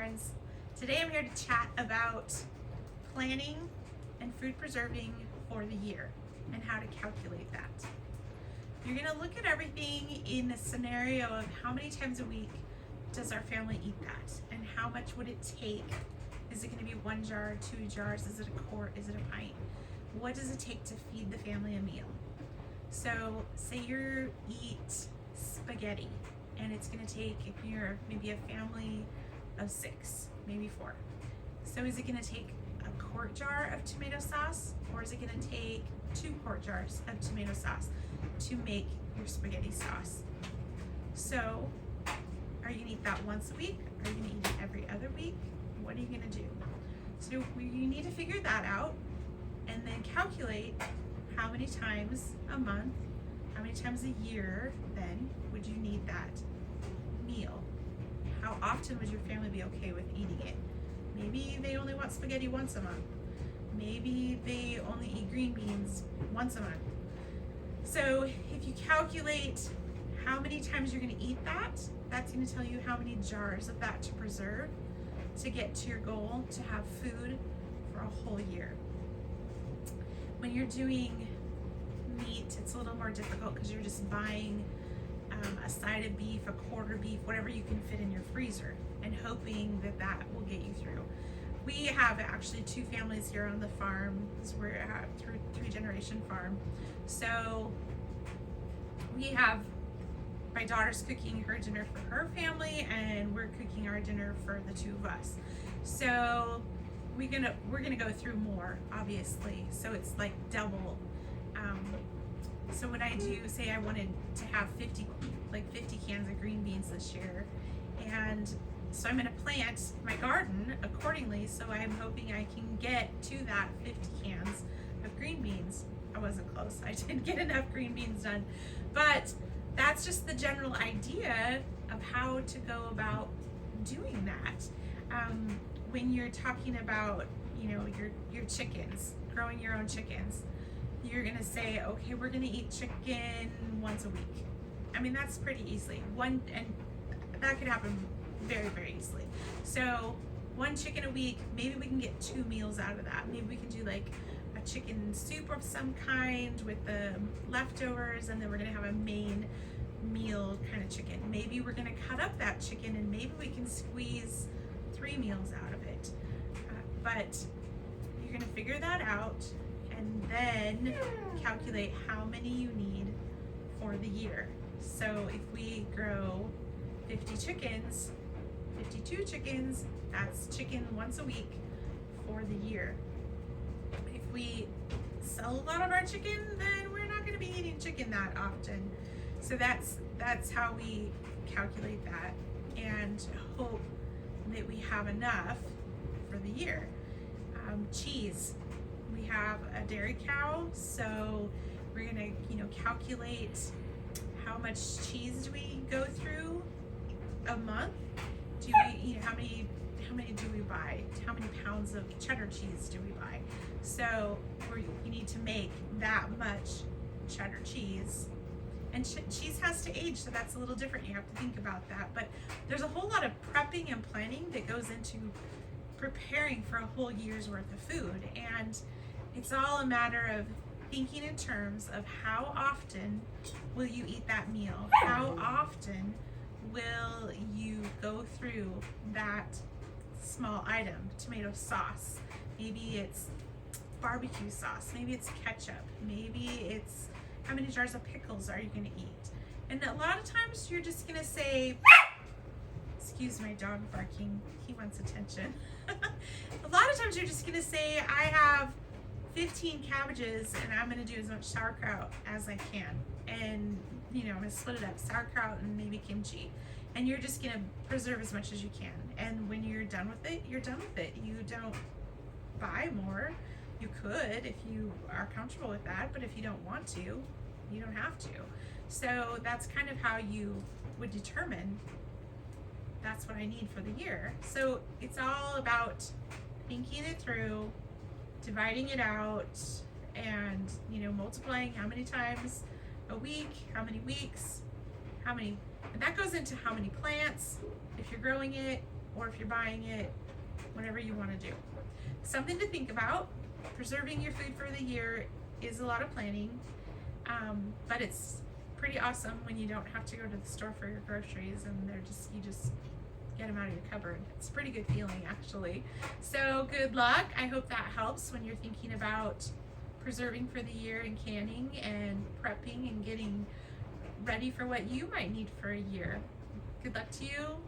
friends. Today I'm here to chat about planning and food preserving for the year and how to calculate that. You're going to look at everything in the scenario of how many times a week does our family eat that, and how much would it take? Is it going to be 1 jar, 2 jars? Is it a quart? Is it a pint? What does it take to feed the family a meal? So say you eat spaghetti, and it's going to take, if you're maybe a family of 6, maybe 4. So is it going to take a quart jar of tomato sauce, or is it going to take 2 quart jars of tomato sauce to make your spaghetti sauce? So are you going to eat that once a week? Are you going to eat it every other week? What are you going to do? So you need to figure that out and then calculate how many times a month, how many times a year then would you need that meal? How often would your family be okay with eating it? Maybe they only want spaghetti once a month. Maybe they only eat green beans once a month. So if you calculate how many times you're going to eat that, that's going to tell you how many jars of that to preserve to get to your goal to have food for a whole year. When you're doing meat, it's a little more difficult because you're just buying a side of beef, a quarter beef, whatever you can fit in your freezer, and hoping that that will get you through. We have actually 2 families here on the farm, because we're a 3-generation farm. So we have my daughter's cooking her dinner for her family, and we're cooking our dinner for the 2 of us. So we're gonna go through more, obviously. So it's like double. So when I do say I wanted to have 50 cans of green beans this year, and so I'm gonna plant my garden accordingly. So I'm hoping I can get to that 50 cans of green beans. I wasn't close. I didn't get enough green beans done, but that's just the general idea of how to go about doing that. When you're talking about, your chickens, growing your own chickens, you're gonna say, okay, we're gonna eat chicken once a week. I mean, that's pretty easily. And that could happen very, very easily. So 1 chicken a week, maybe we can get 2 meals out of that. Maybe we can do like a chicken soup of some kind with the leftovers, and then we're gonna have a main meal kind of chicken. Maybe we're gonna cut up that chicken, and maybe we can squeeze 3 meals out of it. But you're gonna figure that out and then calculate how many you need for the year. So if we grow 50 chickens, 52 chickens, that's chicken once a week for the year. If we sell a lot of our chicken, then we're not gonna be eating chicken that often. So that's how we calculate that and hope that we have enough for the year. Cheese. We have a dairy cow, so we're gonna, calculate how much cheese do we go through a month. Do we, how many do we buy? How many pounds of cheddar cheese do we buy? So we need to make that much cheddar cheese. And cheese has to age, so that's a little different. You have to think about that. But there's a whole lot of prepping and planning that goes into preparing for a whole year's worth of food. And it's all a matter of thinking in terms of how often will you eat that meal? How often will you go through that small item? Tomato sauce. Maybe it's barbecue sauce. Maybe it's ketchup. Maybe it's how many jars of pickles are you going to eat? And a lot of times you're just going to say, excuse my dog barking, he wants attention. A lot of times you're just going to say, I have 15 cabbages and I'm going to do as much sauerkraut as I can. And, I'm going to split it up, sauerkraut and maybe kimchi. And you're just going to preserve as much as you can. And when you're done with it, you're done with it. You don't buy more. You could if you are comfortable with that, but if you don't want to, you don't have to. So that's kind of how you would determine that's what I need for the year. So it's all about thinking it through, dividing it out, and multiplying how many times a week, how many weeks, and that goes into how many plants, if you're growing it, or if you're buying it, whatever you want to do. Something to think about. Preserving your food for the year is a lot of planning, but it's pretty awesome when you don't have to go to the store for your groceries and you just get them out of your cupboard. It's a pretty good feeling, actually. So good luck. I hope that helps when you're thinking about preserving for the year and canning and prepping and getting ready for what you might need for a year. Good luck to you.